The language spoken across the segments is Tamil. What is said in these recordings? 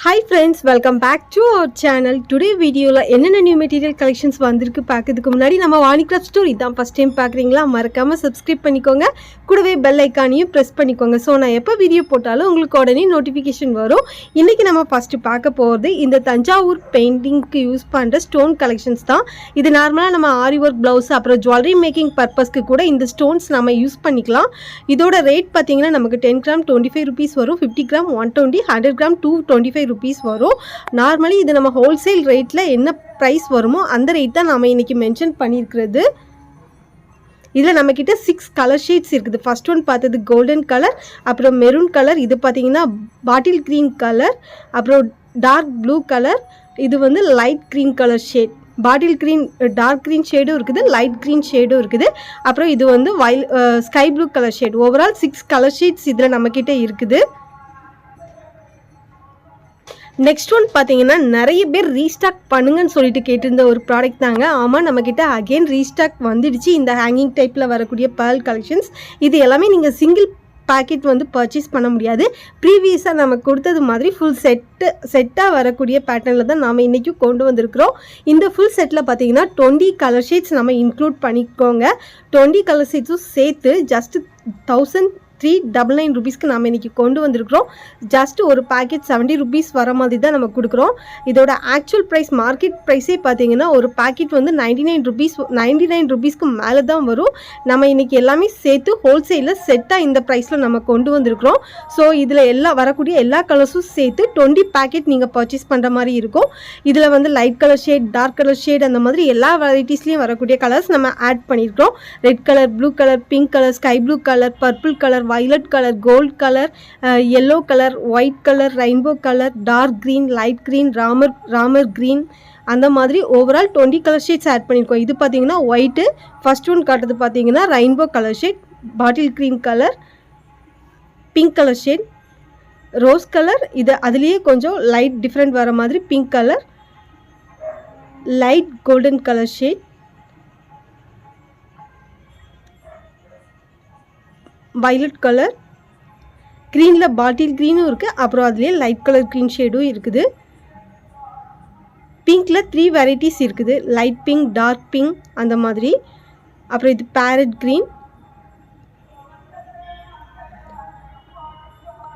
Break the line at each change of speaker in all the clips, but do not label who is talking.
Hi friends, welcome back to our channel. Today video la enna new material collections vandirukku paakadhukku munadi nama Vanicraft store idan first time paakringla marakama subscribe பண்ணிக்கோங்க கூடவே bell icon-ஐயும் press பண்ணிக்கோங்க so நான் எப்ப வீடியோ போட்டாலும் உங்களுக்கு உடனே notification வரும். இன்னைக்கு நம்ம first பார்க்க போறது இந்த தஞ்சாவூர் பெயிண்டிங்க்கு யூஸ் பண்ற stone collections தான். இது நார்மலா நம்ம ஆரி work blouse அப்புறம் jewelry making purpose-க்கு கூட இந்த stones நாம யூஸ் பண்ணிக்கலாம். இதோட ரேட் பாத்தீங்கன்னா நமக்கு 10 gram 25 rupees வரும், 50 gram 120, 100 gram 225 rupees வரும். நார்மலி இது நம்ம ஹோல்சேல் ரேட்ல என்ன பிரைஸ் வருமோ அந்த ரேட் தான் நாம இன்னைக்கு மென்ஷன் பண்ணியிருக்கிறது. இதுல நம்ம கிட்ட 6 கலர் ஷேட்ஸ் இருக்குது. ஃபர்ஸ்ட் ஒன் பார்த்தது கோல்டன் கலர், அப்புறம் மெரூன் கலர், இது பாத்தீங்கன்னா பாட்டில் கிரீன் கலர், அப்புறம் டார்க் ப்ளூ கலர், இது வந்து light green colour shade. Bottle green dark green ஷேடும் இருக்குது, லைட் கிரீன் ஷேடும் இருக்குது, அப்புறம் இது வந்து sky blue colour shade. Overall 6 colour shades இதுல நம்ம கிட்ட இருக்குது. நெக்ஸ்ட் ஒன் பார்த்தீங்கன்னா நிறைய பேர் ரீஸ்டாக் பண்ணுங்கன்னு சொல்லிட்டு கேட்டிருந்த ஒரு ப்ராடக்ட் தாங்க. ஆமாம், நம்மக்கிட்ட அகெயின் ரீஸ்டாக் வந்துடுச்சு இந்த ஹேங்கிங் டைப்பில் வரக்கூடிய பேர்ல் கலெக்ஷன்ஸ். இது எல்லாமே நீங்கள் சிங்கிள் பேக்கெட் வந்து பர்ச்சேஸ் பண்ண முடியாது. ப்ரீவியஸாக நம்ம கொடுத்தது மாதிரி ஃபுல் செட்டாக வரக்கூடிய பேட்டர்னில் தான் நாம் இன்றைக்கும் கொண்டு வந்திருக்கிறோம். இந்த ஃபுல் செட்டில் பார்த்தீங்கன்னா 20 கலர் ஷேட்ஸ் நம்ம இன்க்ளூட் பண்ணிக்கோங்க. 20 கலர் ஷேட்ஸும் சேர்த்து ஜஸ்ட் 1399 rupeesக்கு நாம் இன்றைக்கி கொண்டு வந்திருக்கிறோம். ஜஸ்ட் ஒரு பேக்கெட் 70 rupees வர மாதிரி தான் நம்ம கொடுக்குறோம். இதோட ஆக்சுவல் ப்ரைஸ் மார்க்கெட் ப்ரைஸே பார்த்தீங்கன்னா ஒரு பேக்கெட் வந்து 99 rupeesக்கு மேலே தான் வரும். நம்ம இன்றைக்கி எல்லாமே சேர்த்து ஹோல்சேலில் செட்டாக இந்த ப்ரைஸில் நம்ம கொண்டு வந்திருக்கிறோம். ஸோ இதில் வரக்கூடிய எல்லா கலர்ஸும் சேர்த்து 20 பேக்கெட் நீங்கள் பர்ச்சேஸ் பண்ணுற மாதிரி இருக்கும். இதில் வந்து light colour shade, dark colour shade, அந்த மாதிரி எல்லா வெரைட்டிஸ்லேயும் வரக்கூடிய கலர்ஸ் நம்ம ஆட் பண்ணியிருக்கிறோம். Red colour, blue colour, pink colour, sky blue colour, purple colour, violet color, gold color, yellow color, white color, rainbow color, dark green, light green, Ramar green, அந்த மாதிரி ஓவரால் 20 கலர் ஷேட்ஸ் ஆட் பண்ணியிருக்கோம். இது பார்த்தீங்கன்னா ஒயிட்டு, ஃபர்ஸ்ட் ஒன் காட்டுறது பார்த்தீங்கன்னா rainbow colour shade, bottle green colour, pink colour shade, rose colour, இது அதுலேயே கொஞ்சம் லைட் டிஃப்ரெண்ட் வர மாதிரி pink colour, light golden colour shade, violet colour, க்ரீனில் பாட்டில் க்ரீனும் இருக்குது, அப்புறம் அதுலேயே லைட் கலர் க்ரீன் ஷேடும் இருக்குது. பிங்க்கில் 3 வெரைட்டிஸ் இருக்குது, லைட் பிங்க், டார்க் பிங்க், அந்த மாதிரி. அப்புறம் இது பேரட் க்ரீன்,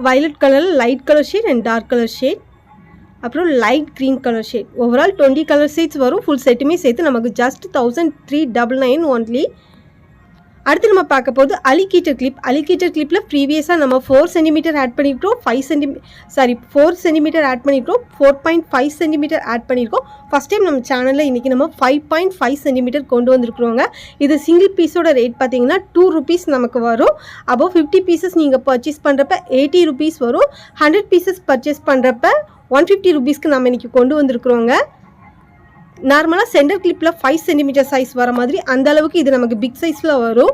வயலட் கலரில் light colour shade and dark colour shade, அப்புறம் light green colour shade. Overall 20 colour shades வரும். ஃபுல் செட்டுமே சேர்த்து நமக்கு ஜஸ்ட் 1399 ஒன்லி. அடுத்து நம்ம பார்க்க போது அலிகேட்டர் கிளிப். அலிகேட்டர் கிளிப்பில் ப்ரீவியஸாக நம்ம 4 cm ஆட் பண்ணியிருக்கோம், 4 cm ஆட் பண்ணியிருக்கோம், 4.5 cm ஆட் பண்ணியிருக்கோம். ஃபஸ்ட் டைம் நம்ம சேனலில் இன்றைக்கி நம்ம 5.5 cm கொண்டு வந்திருக்கிறோங்க. இது சிங்கிள் பீஸோட ரேட் பார்த்தீங்கன்னா 2 rupees நமக்கு வரும். அபோவ் 50 pieces நீங்கள் பர்ச்சேஸ் பண்ணுறப்ப 80 rupees வரும். 100 pieces பர்ச்சேஸ் பண்ணுறப்ப 150 rupeesக்கு நம்ம இன்றைக்கி கொண்டு வந்திருக்கிறோங்க. நார்மலாக சென்டர் கிளிப்பில் 5 cm சைஸ் வர மாதிரி அந்த அளவுக்கு இது நமக்கு பிக் சைஸில் வரும்.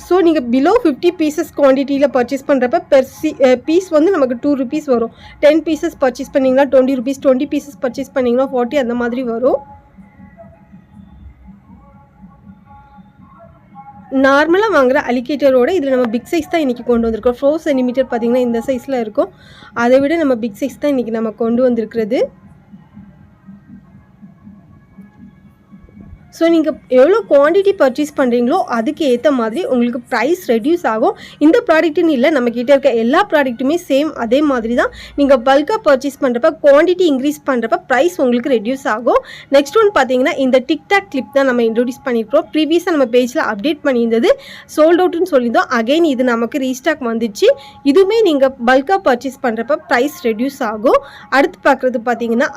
ஸோ நீங்கள் பிலோ 50 pieces குவான்டிட்டியில் பர்ச்சேஸ் பண்ணுறப்ப பெர் பீஸ் வந்து நமக்கு 2 rupees வரும். 10 pieces பர்ச்சேஸ் பண்ணிங்கன்னா 20 rupees, 20 pieces பர்ச்சேஸ் பண்ணிங்கன்னா 40, அந்த மாதிரி வரும். நார்மலாக வாங்குகிற அலிகேட்டரோட இதில் நம்ம பிக் சைஸ் தான் இன்றைக்கி கொண்டு வந்திருக்கோம். 4 cm பார்த்திங்கன்னா இந்த சைஸில் இருக்கும். அதை விட நம்ம பிக் சைஸ் தான் இன்றைக்கி நம்ம கொண்டு வந்திருக்கிறது. ஸோ நீங்கள் எவ்வளோ குவான்டிட்டி பர்ச்சேஸ் பண்ணுறீங்களோ அதுக்கு ஏற்ற மாதிரி உங்களுக்கு ப்ரைஸ் ரெடியூஸ் ஆகும். இந்த ப்ராடக்ட்டுன்னு இல்லை, நம்மக்கிட்ட இருக்க எல்லா ப்ராடக்ட்டுமே சேம் அதே மாதிரி தான். நீங்கள் பல்காக பர்ச்சேஸ் பண்ணுறப்ப குவான்டிட்டி இன்க்ரீஸ் பண்ணுறப்ப ப்ரைஸ் உங்களுக்கு ரெடியூஸ் ஆகும். நெக்ஸ்ட் ஒன் பார்த்தீங்கன்னா இந்த டிக்டாக் கிளிப் தான் நம்ம இன்ட்ரோடியூஸ் பண்ணியிருக்கோம். ப்ரீவியஸாக நம்ம பேஜில் அப்டேட் பண்ணியிருந்தது, சோல்ட் அவுட்னு சொல்லியிருந்தோம். அகைன் இது நமக்கு ரீஸ்டாக் வந்துச்சு. இதுவுமே நீங்கள் பல்காக பர்ச்சேஸ் பண்ணுறப்ப ப்ரைஸ் ரெடியூஸ் ஆகும். அடுத்து பார்க்குறது பார்த்தீங்கன்னா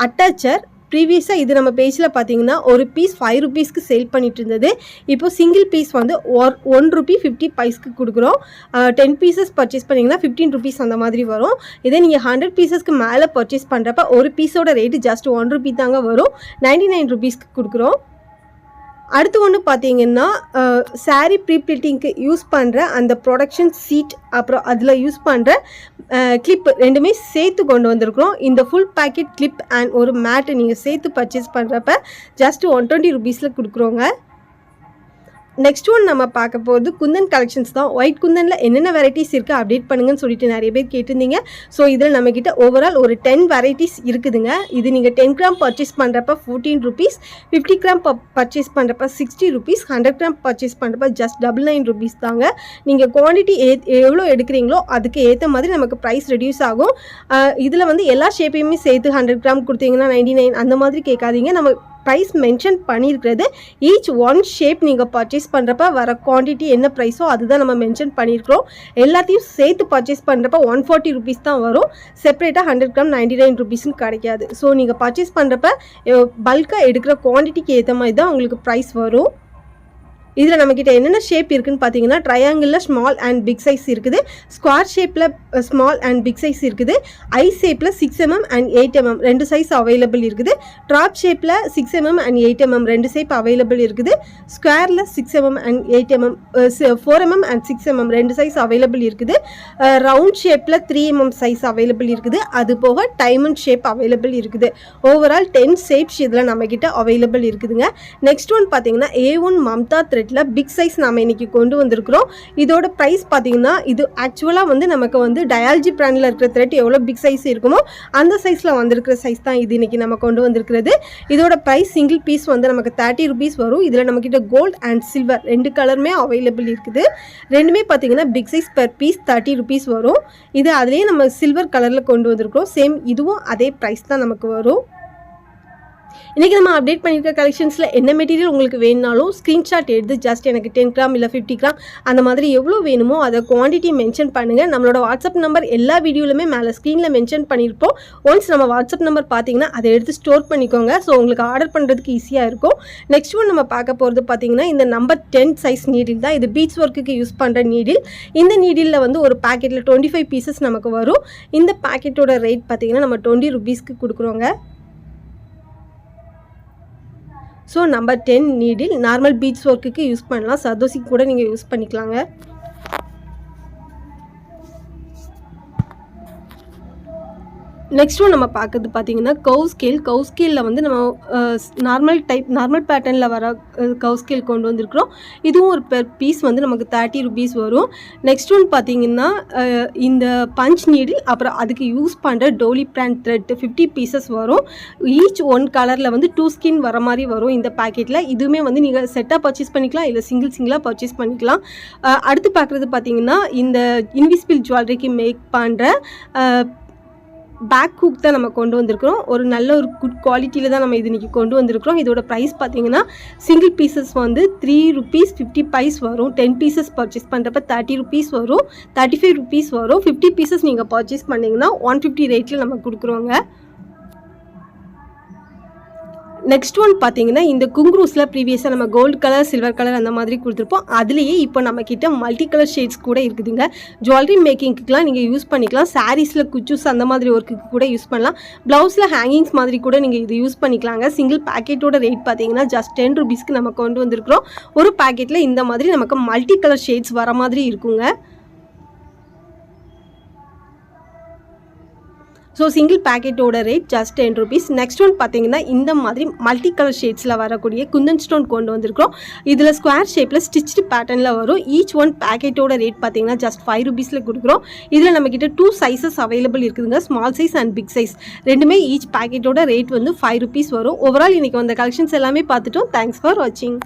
அட்டாச்சர். ப்ரீவியஸாக இது நம்ம பேஜில் பார்த்தீங்கன்னா ஒரு பீஸ் 5 rupeesக்கு சேல் பண்ணிட்டு இருந்தது. இப்போது சிங்கிள் பீஸ் வந்து 1 rupee 50 paisக்கு கொடுக்குறோம். 10 pieces பர்ச்சேஸ் பண்ணிங்கன்னா 15 rupees அந்த மாதிரி வரும். இதே நீங்கள் 100 piecesக்கு மேலே பர்ச்சேஸ் பண்ணுறப்ப ஒரு பீஸோட ரேட்டு ஜஸ்ட் 1 rupee தாங்க வரும். 99 rupeesக்கு கொடுக்குறோம். அடுத்து ஒன்று பார்த்தீங்கன்னா சாரீ ப்ரீப்ரிண்டிங்க்கு யூஸ் பண்ணுற அந்த ப்ரொடக்ஷன் சீட், அப்புறம் அதில் யூஸ் பண்ணுற கிளிப் ரெண்டுமே சேர்த்து கொண்டு வந்திருக்கிறோம். இந்த ஃபுல் பேக்கெட் கிளிப் அண்ட் ஒரு மேட்டு நீங்கள் சேர்த்து பர்ச்சேஸ் பண்ணுறப்ப ஜஸ்ட் 120 rupeesல கொடுக்குறோங்க. நெக்ஸ்ட் ஒன் நம்ம பார்க்க போகிறது குந்தன் கலெக்ஷன்ஸ் தான். ஒயிட் குந்தனில் என்னென்ன வெரைட்டிஸ் இருக்குது அப்டேட் பண்ணுங்கன்னு சொல்லிட்டு நிறைய பேர் கேட்டிருந்தீங்க. ஸோ இதில் நம்மக்கிட்ட ஓவரால் ஒரு 10 வெரைட்டிஸ் இருக்குதுங்க. இது நீங்கள் 10 கிராம் பர்ச்சேஸ் பண்ணுறப்ப 14 rupees, 50 கிராம் பர்ச்சேஸ் பண்ணுறப்ப 60 rupees, 100 கிராம் பர்ச்சேஸ் பண்ணுறப்ப ஜஸ்ட் 99 rupees தாங்க. நீங்கள் குவான்டிட்டி எவ்வளோ எடுக்கிறீங்களோ அதுக்கு ஏற்ற மாதிரி நமக்கு ப்ரைஸ் ரெடியூஸ் ஆகும். இதில் வந்து எல்லா ஷேப்பையுமே சேர்த்து 100 கிராம் கொடுத்தீங்கன்னா 99 அந்த மாதிரி கேட்காதீங்க. நம்ம ப்ரைஸ் மென்ஷன் பண்ணியிருக்கிறது ஈச் ஒன் ஷேப் நீங்கள் பர்ச்சேஸ் பண்ணுறப்ப வர குவான்டிட்டி என்ன ப்ரைஸோ அதுதான் நம்ம மென்ஷன் பண்ணியிருக்கிறோம். எல்லாத்தையும் சேர்த்து பர்ச்சேஸ் பண்ணுறப்ப 140 rupees தான் வரும். செப்பரேட்டாக 100 கிராம் 99 rupeesனு கிடைக்காது. ஸோ நீங்கள் பர்ச்சேஸ் பண்ணுறப்ப பல்காக எடுக்கிற குவான்டிட்டிக்கு ஏற்ற மாதிரி தான் உங்களுக்கு ப்ரைஸ் வரும். இதில் நம்மக்கிட்ட என்னென்ன ஷேப் இருக்குதுன்னு பார்த்தீங்கன்னா ட்ரையாங்கிளில் ஸ்மால் அண்ட் பிக் சைஸ் இருக்குது, ஸ்கொயர் ஷேப்பில் ஸ்மால் அண்ட் பிக் சைஸ் இருக்குது, ஐ ஷேப்பில் 6mm அண்ட் 8mm ரெண்டு சைஸ் அவைலபிள் இருக்குது, ட்ராப் ஷேப்பில் 6mm அண்ட் 8mm ரெண்டு ஷேப் அவைலபிள் இருக்குது, ஸ்கொயரில் 6mm and 8mm 4mm and 6mm ரெண்டு சைஸ் அவைலபிள் இருக்குது, ரவுண்ட் ஷேப்பில் 3mm சைஸ் அவைலபிள் இருக்குது, அது போக டைமண்ட் ஷேப் அவைலபிள் இருக்குது. ஓவரால் 10 ஷேப்ஸ் இதில் நம்மக்கிட்ட அவைலபிள் இருக்குதுங்க. நெக்ஸ்ட் ஒன் பார்த்தீங்கன்னா A1 Mamata thread big size நாம இன்னைக்கு கொண்டு வந்திருக்கிறோம். இதோட பிரைஸ் பார்த்தீங்கன்னா இது ஆக்சுவலாக வந்து நமக்கு வந்து டயாலஜி பிராண்டில் இருக்கிற த்ரெட் எவ்வளோ பிக் சைஸ் இருக்குமோ அந்த சைஸில் வந்திருக்கிற சைஸ் தான் இது இன்னைக்கு நம்ம கொண்டு வந்திருக்கிறது. இதோட ப்ரைஸ் சிங்கிள் பீஸ் வந்து நமக்கு 30 rupees வரும். இதில் நம்மக்கிட்ட கோல்ட் அண்ட் சில்வர் ரெண்டு கலருமே அவைலபிள் இருக்குது. ரெண்டுமே பார்த்தீங்கன்னா big size per piece 30 rupees வரும். இது அதுலேயே நம்ம சில்வர் கலரில் கொண்டு வந்திருக்கிறோம். சேம் இதுவும் அதே ப்ரைஸ் தான் நமக்கு வரும். இன்றைக்கி நம்ம அப்டேட் பண்ணியிருக்க கலெக்ஷன்ஸில் என்ன மெட்டீரியல் உங்களுக்கு வேணுனாலும் ஸ்க்ரீன்ஷாட் எடுத்து ஜஸ்ட் எனக்கு 10 கிராம் இல்லை 50 கிராம் அந்த மாதிரி எவ்வளோ வேணுமோ அதை குவான்டிட்டி மென்ஷன் பண்ணுங்கள். நம்மளோட வாட்ஸ்அப் நம்பர் எல்லா வீடியோலுமே மேலே ஸ்க்ரீனில் மென்ஷன் பண்ணியிருப்போம். ஒன்ஸ் நம்ம வாட்ஸ்அப் நம்பர் பார்த்தீங்கன்னா அதை எடுத்து ஸ்டோர் பண்ணிக்கோங்க. ஸோ உங்களுக்கு ஆர்டர் பண்ணுறதுக்கு ஈஸியாக இருக்கும். நெக்ஸ்ட் ஒன் நம்ம பார்க்க போகிறது பார்த்தீங்கன்னா இந்த நம்பர் 10 சைஸ் நீடில் தான். இது பீச் ஒர்க்குக்கு யூஸ் பண்ணுற நீடில். இந்த நீடிலில் வந்து ஒரு பேக்கெட்டில் 25 பீசஸ் நமக்கு வரும். இந்த பேக்கெட்டோட ரேட் பார்த்தீங்கன்னா நம்ம 20 rupeesக்கு கொடுக்குறோங்க. So number 10 needle normal beads ஒர்க்குக்கு யூஸ் பண்ணலாம், சர்தோசிக்கு கூட நீங்கள் யூஸ் பண்ணிக்கலாங்க. நெக்ஸ்ட் ஒன் நம்ம பார்க்குறது பார்த்தீங்கன்னா கவ் ஸ்கேலில் வந்து நம்ம நார்மல் பேட்டர்னில் வர கவ் ஸ்கேல் கொண்டு வந்திருக்கிறோம். இதுவும் ஒரு பெர் பீஸ் வந்து நமக்கு 30 rupees வரும். நெக்ஸ்ட் ஒன் பார்த்தீங்கன்னா இந்த பஞ்ச் நீடில் அப்புறம் அதுக்கு யூஸ் பண்ணுற டோலி பிராண்ட் த்ரெட் 50 pieces வரும். ஈச் ஒன் கலரில் வந்து 2 skin வர மாதிரி வரும் இந்த பேக்கெட்டில். இதுவுமே வந்து நீங்கள் செட்டாக பர்ச்சேஸ் பண்ணிக்கலாம் இல்லை சிங்கிளாக பர்ச்சேஸ் பண்ணிக்கலாம். அடுத்து பார்க்குறது பார்த்தீங்கன்னா இந்த இன்விசிபிள் ஜுவல்லரிக்கு மேக் பண்ணுற பேக் ஹூக் தான் நம்ம கொண்டு வந்திருக்கிறோம். ஒரு நல்ல ஒரு குட் குவாலிட்டியில் தான் நம்ம இது இன்றைக்கி கொண்டு வந்திருக்கிறோம். இதோட ப்ரைஸ் பார்த்தீங்கன்னா சிங்கிள் பீசஸ் வந்து 3 rupees 50 paise வரும். 10 pieces பர்ச்சேஸ் பண்ணுறப்ப 30 rupees வரும், 35 rupees வரும். 50 pieces நீங்கள் பர்ச்சேஸ் பண்ணிங்கன்னா 150 ரேட்டில் நம்ம கொடுக்குறோங்க. நெக்ஸ்ட் ஒன் பார்த்தீங்கன்னா இந்த குங்க்ரூஸில் ப்ரீவியஸாக நம்ம கோல்டு கலர் சில்வர் கலர் அந்த மாதிரி கொடுத்துருப்போம். அதுலேயே இப்போ நம்மக்கிட்ட மல்டி கலர் ஷேட்ஸ் கூட இருக்குதுங்க. ஜுவல்லரி மேக்கிங்க்குலாம் நீங்கள் யூஸ் பண்ணிக்கலாம். சாரீஸில் குச்சூஸ் அந்த மாதிரி ஒர்க்குக்கு கூட யூஸ் பண்ணலாம். ப்ளவுஸில் ஹேங்கிங்ஸ் மாதிரி கூட நீங்கள் இது யூஸ் பண்ணிக்கலாங்க. சிங்கிள் பேக்கெட்டோட ரேட் பார்த்தீங்கன்னா ஜஸ்ட் 10 rupeesக்கு நம்ம கொண்டு வந்திருக்கிறோம். ஒரு பேக்கெட்டில் இந்த மாதிரி நமக்கு மல்டி கலர் ஷேட்ஸ் வர மாதிரி இருக்குங்க. ஸோ சிங்கிள் பேக்கெட்டோட rate just 10 rupees. Next one பார்த்தீங்கன்னா இந்த மாதிரி மல்டி கலர் ஷேட்ஸில் வரக்கூடிய குந்தன் ஸ்டோன் கொண்டு வந்திருக்கிறோம். இதில் ஸ்கொயர் ஷேப்பில் ஸ்டிச்டு பேட்டர்னில் வரும். ஈச் ஒன் பேக்கெட்டோட ரேட் பார்த்தீங்கன்னா ஜஸ்ட் 5 rupeesல கொடுக்குறோம். இதில் நம்மக்கிட்ட 2 sizes அவைலபிள் இருக்குதுங்க, small size and big size ரெண்டுமே. ஈச் பேக்கெட்டோட ரேட் வந்து 5 rupees வரும். ஓவரால் இன்றைக்கி வந்த கலெக்ஷன்ஸ் எல்லாமே பார்த்துட்டோம். தேங்க்ஸ் ஃபார் வாட்சிங்.